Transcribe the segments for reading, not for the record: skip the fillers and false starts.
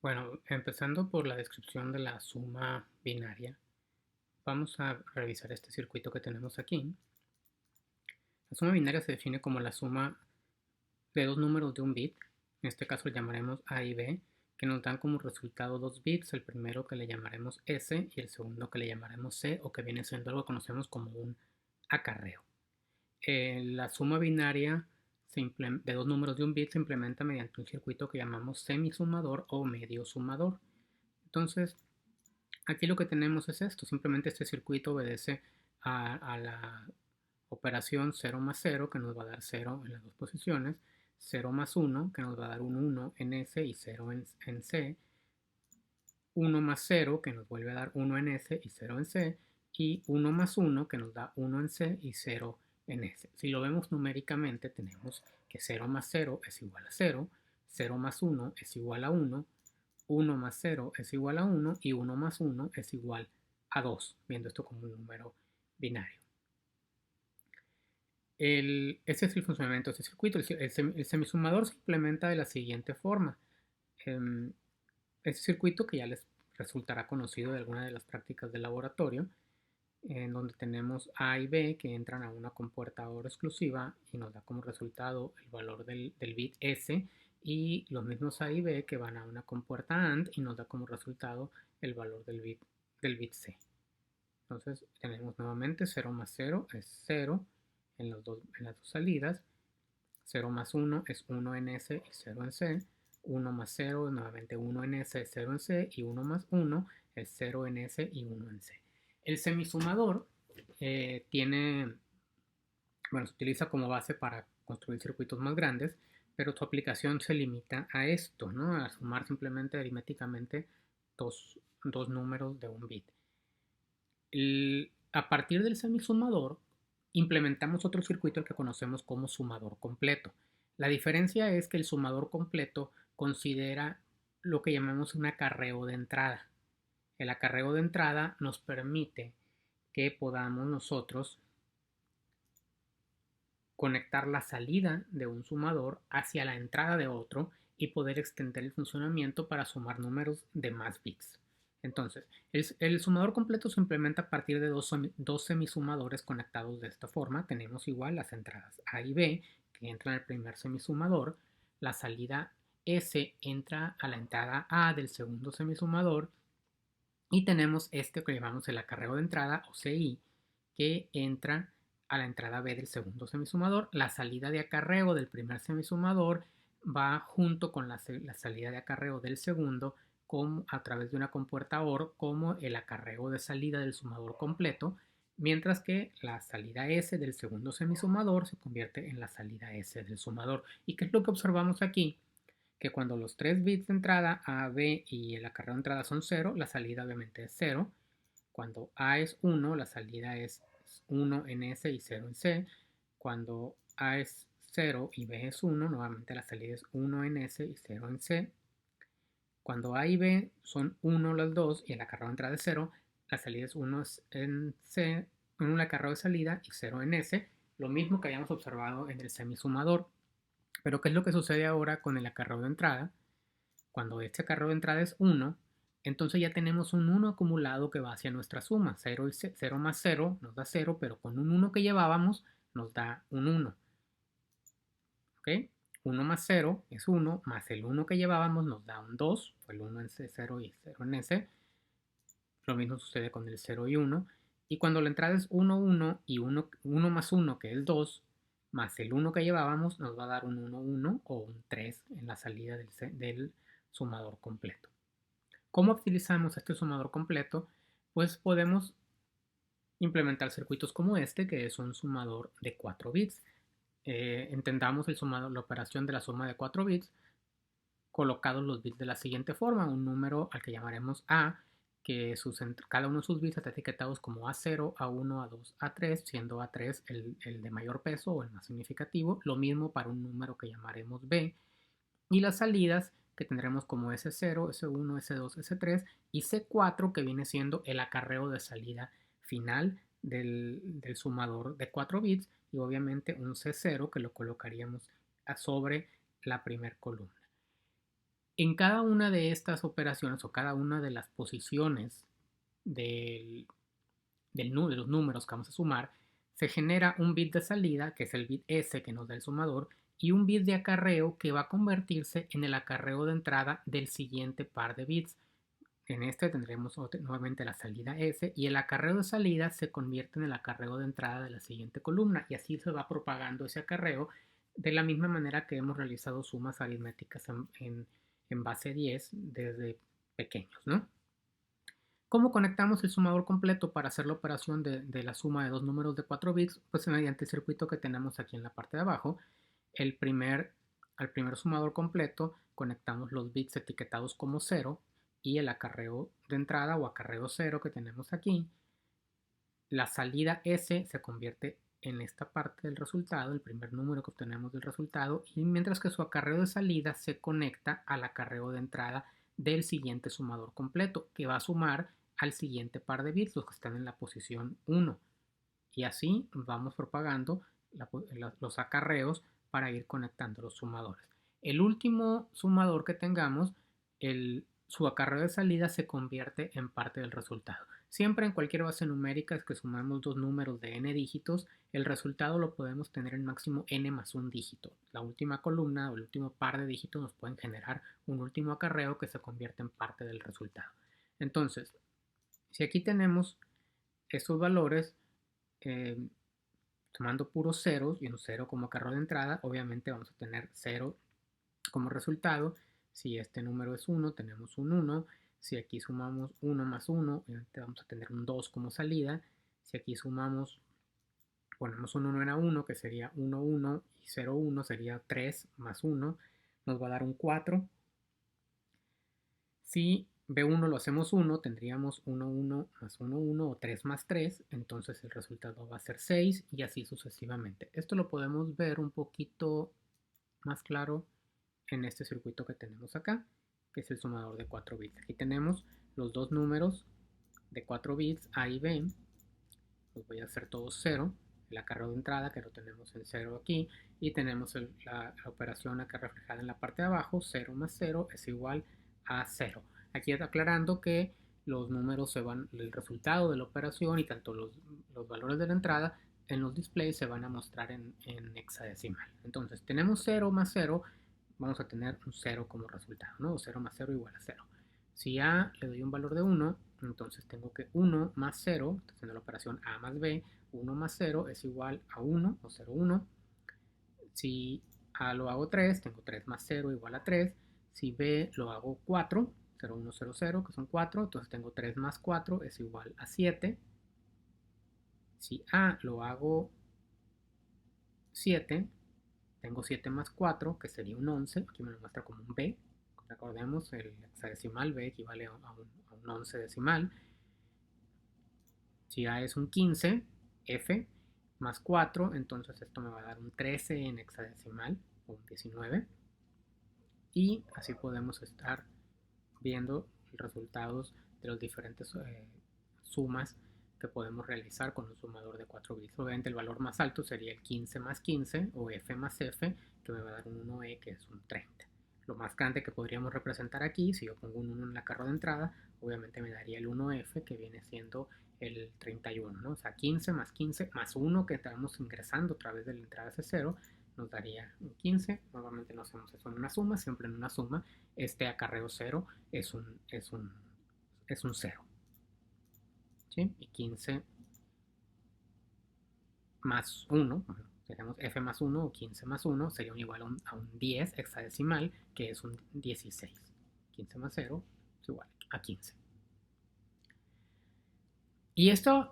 Bueno, empezando por la descripción de la suma binaria, vamos a revisar este circuito que tenemos aquí. La suma binaria se define como la suma de dos números de un bit, en este caso le llamaremos A y B, que nos dan como resultado dos bits, el primero que le llamaremos S y el segundo que le llamaremos C, o que viene siendo algo que conocemos como un acarreo. La suma binaria de dos números de un bit se implementa mediante un circuito que llamamos semisumador o medio sumador. Entonces, aquí lo que tenemos es esto, simplemente este circuito obedece a la operación 0 más 0, que nos va a dar 0 en las dos posiciones, 0 más 1, que nos va a dar un 1 en S y 0 en C, 1 más 0, que nos vuelve a dar 1 en S y 0 en C, y 1 más 1, que nos da 1 en C y 0 en S. Si lo vemos numéricamente, tenemos que 0 más 0 es igual a 0, 0 más 1 es igual a 1, 1 más 0 es igual a 1 y 1 más 1 es igual a 2, viendo esto como un número binario. Este es el funcionamiento de este circuito. El semisumador se implementa de la siguiente forma. Este circuito, que ya les resultará conocido de alguna de las prácticas de laboratorio, en donde tenemos A y B que entran a una compuerta OR exclusiva y nos da como resultado el valor del bit S, y los mismos A y B que van a una compuerta AND y nos da como resultado el valor del bit C. Entonces tenemos nuevamente 0 más 0 es 0 en las dos salidas, 0 más 1 es 1 en S y 0 en C, 1 más 0 es nuevamente 1 en S, 0 en C, y 1 más 1 es 0 en S y 1 en C. El semisumador se utiliza como base para construir circuitos más grandes, pero su aplicación se limita a esto, ¿no? A sumar simplemente aritméticamente dos números de un bit. A partir del semisumador, implementamos otro circuito el que conocemos como sumador completo. La diferencia es que el sumador completo considera lo que llamamos un acarreo de entrada. El acarreo de entrada nos permite que podamos nosotros conectar la salida de un sumador hacia la entrada de otro y poder extender el funcionamiento para sumar números de más bits. Entonces, el sumador completo se implementa a partir de dos semisumadores conectados de esta forma. Tenemos igual las entradas A y B que entran al primer semisumador, la salida S entra a la entrada A del segundo semisumador, y tenemos este que llamamos el acarreo de entrada o CI, que entra a la entrada B del segundo semisumador. La salida de acarreo del primer semisumador va junto con la salida de acarreo del segundo a través de una compuerta OR como el acarreo de salida del sumador completo, mientras que la salida S del segundo semisumador se convierte en la salida S del sumador. ¿Y qué es lo que observamos aquí? Que cuando los tres bits de entrada A, B y el acarreo de entrada son 0, la salida obviamente es 0. Cuando A es 1, la salida es 1 en S y 0 en C. Cuando A es 0 y B es 1, nuevamente la salida es 1 en S y 0 en C. Cuando A y B son 1 las dos y el acarreo de entrada es 0, la salida es 1 en C, en un acarreo de salida y 0 en S. Lo mismo que habíamos observado en el semisumador. Pero ¿qué es lo que sucede ahora con el acarreo de entrada? Cuando este acarreo de entrada es 1, entonces ya tenemos un 1 acumulado que va hacia nuestra suma. 0 más 0 nos da 0, pero con un 1 que llevábamos nos da un 1. ¿Ok? 1 más 0 es 1, más el 1 que llevábamos nos da un 2, fue el 1 en C0 y 0 en S. Lo mismo sucede con el 0 y 1. Y cuando la entrada es 1, 1 y 1 más 1, que es 2, más el 1 que llevábamos, nos va a dar un 1, 1 o un 3 en la salida del sumador completo. ¿Cómo utilizamos este sumador completo? Pues podemos implementar circuitos como este, que es un sumador de 4 bits. Entendamos el sumador, la operación de la suma de 4 bits, colocados los bits de la siguiente forma: un número al que llamaremos A, que cada uno de sus bits está etiquetados como A0, A1, A2, A3, siendo A3 el de mayor peso o el más significativo. Lo mismo para un número que llamaremos B, y las salidas que tendremos como S0, S1, S2, S3 y C4, que viene siendo el acarreo de salida final del sumador de 4 bits, y obviamente un C0 que lo colocaríamos sobre la primer columna. En cada una de estas operaciones o cada una de las posiciones del, de los números que vamos a sumar, se genera un bit de salida, que es el bit S que nos da el sumador, y un bit de acarreo que va a convertirse en el acarreo de entrada del siguiente par de bits. En este tendremos nuevamente la salida S y el acarreo de salida se convierte en el acarreo de entrada de la siguiente columna y así se va propagando ese acarreo de la misma manera que hemos realizado sumas aritméticas en base 10 desde pequeños, ¿no? ¿Cómo conectamos el sumador completo para hacer la operación de la suma de dos números de 4 bits? Pues mediante el circuito que tenemos aquí en la parte de abajo. El primer, al primer sumador completo conectamos los bits etiquetados como 0 y el acarreo de entrada o acarreo 0 que tenemos aquí. La salida S se convierte en esta parte del resultado, el primer número que obtenemos del resultado, y mientras que su acarreo de salida se conecta al acarreo de entrada del siguiente sumador completo, que va a sumar al siguiente par de bits, los que están en la posición 1. Y así vamos propagando los acarreos para ir conectando los sumadores. El último sumador que tengamos, su acarreo de salida se convierte en parte del resultado. Siempre en cualquier base numérica es que sumamos dos números de n dígitos, el resultado lo podemos tener en máximo n más un dígito. La última columna o el último par de dígitos nos pueden generar un último acarreo que se convierte en parte del resultado. Entonces, si aquí tenemos estos valores, eh, tomando puros ceros y un 0 como acarreo de entrada, obviamente vamos a tener 0 como resultado. Si este número es 1, tenemos un 1. Si aquí sumamos 1 más 1, obviamente vamos a tener un 2 como salida. Si aquí sumamos, ponemos un 1 en A1, que sería 1, 1 y 0, 1, sería 3 más 1, nos va a dar un 4. Si B1 lo hacemos 1, tendríamos 1, 1 más 1, 1 o 3 más 3, entonces el resultado va a ser 6 y así sucesivamente. Esto lo podemos ver un poquito más claro en este circuito que tenemos acá, que es el sumador de 4 bits. Aquí tenemos los dos números de 4 bits, A y B, los voy a hacer todos 0, el acarreo de entrada que lo tenemos en 0 aquí, y tenemos la operación acá reflejada en la parte de abajo, 0 más 0 es igual a 0. Aquí está aclarando que los números se van, el resultado de la operación y tanto los valores de la entrada en los displays se van a mostrar en hexadecimal. Entonces tenemos 0 más 0, vamos a tener un 0 como resultado, ¿no? 0 más 0 igual a 0. Si A le doy un valor de 1, entonces tengo que 1 más 0, haciendo la operación A más B, 1 más 0 es igual a 1 o 0, 1. Si A lo hago 3, tengo 3 más 0 igual a 3. Si B lo hago 4, 0, 1, 0, 0, que son 4, entonces tengo 3 más 4 es igual a 7. Si A lo hago 7, tengo 7 más 4, que sería un 11, aquí me lo muestra como un B. Recordemos, el hexadecimal B equivale a un 11 decimal. Si A es un 15, F más 4, entonces esto me va a dar un 13 en hexadecimal, o un 19. Y así podemos estar viendo los resultados de las diferentes sumas que podemos realizar con un sumador de 4 bits. Obviamente el valor más alto sería el 15 más 15 o F más F, que me va a dar un 1E, que es un 30. Lo más grande que podríamos representar aquí, si yo pongo un 1 en la carro de entrada, obviamente me daría el 1F, que viene siendo el 31, ¿no? O sea, 15 más 1 que estamos ingresando a través de la entrada C0, nos daría un 15. Normalmente no hacemos eso en una suma, siempre en una suma este acarreo 0 es un 0. ¿Sí? Y 15 más 1, bueno, tenemos f más 1 o 15 más 1, sería igual a un 10 hexadecimal, que es un 16. 15 más 0 es igual a 15. Y esta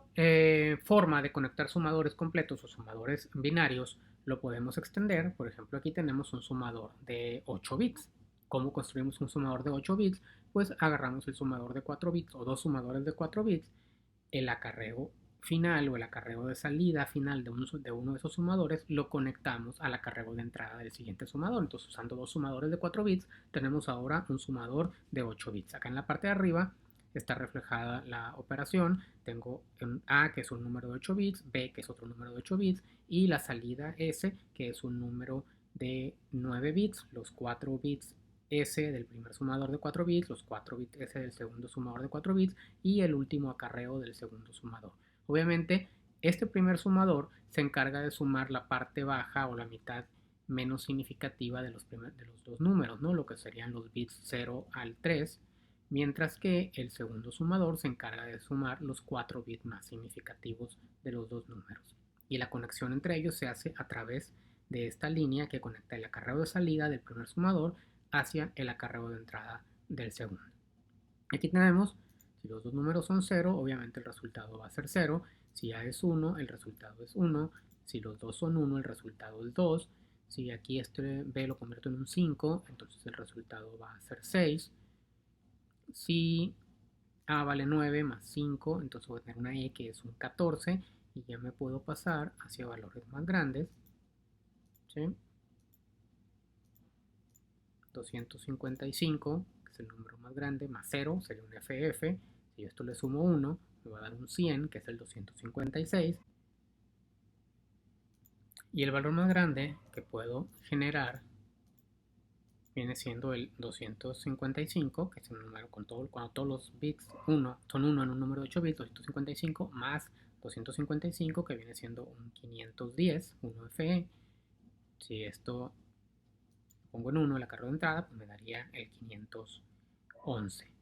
forma de conectar sumadores completos o sumadores binarios lo podemos extender. Por ejemplo, aquí tenemos un sumador de 8 bits. ¿Cómo construimos un sumador de 8 bits? Pues agarramos el sumador de 4 bits o dos sumadores de 4 bits, el acarreo final o el acarreo de salida final de uno de esos sumadores lo conectamos al acarreo de entrada del siguiente sumador. Entonces, usando dos sumadores de 4 bits, tenemos ahora un sumador de 8 bits. Acá en la parte de arriba está reflejada la operación. Tengo un A, que es un número de 8 bits, B, que es otro número de 8 bits, y la salida S, que es un número de 9 bits. Los 4 bits S del primer sumador de 4 bits, los 4 bits S del segundo sumador de 4 bits y el último acarreo del segundo sumador. Obviamente, este primer sumador se encarga de sumar la parte baja o la mitad menos significativa de los dos números, ¿no? Lo que serían los bits 0 al 3, mientras que el segundo sumador se encarga de sumar los 4 bits más significativos de los dos números. Y la conexión entre ellos se hace a través de esta línea que conecta el acarreo de salida del primer sumador hacia el acarreo de entrada del segundo. Aquí tenemos, si los dos números son 0, obviamente el resultado va a ser 0. Si A es 1, el resultado es 1. Si los dos son 1, el resultado es 2. Si aquí este B lo convierto en un 5, entonces el resultado va a ser 6. Si A vale 9 más 5, entonces voy a tener una E que es un 14 y ya me puedo pasar hacia valores más grandes. ¿Sí? 255, que es el número más grande, más 0, sería un FF. Si yo esto le sumo 1, me va a dar un 100, que es el 256. Y el valor más grande que puedo generar viene siendo el 255, que es el número cuando todos los bits son 1 en un número de 8 bits, 255 más 255, que viene siendo un 510, 1FE. Si esto pongo en 1 el acarreo de entrada, pues me daría el 511.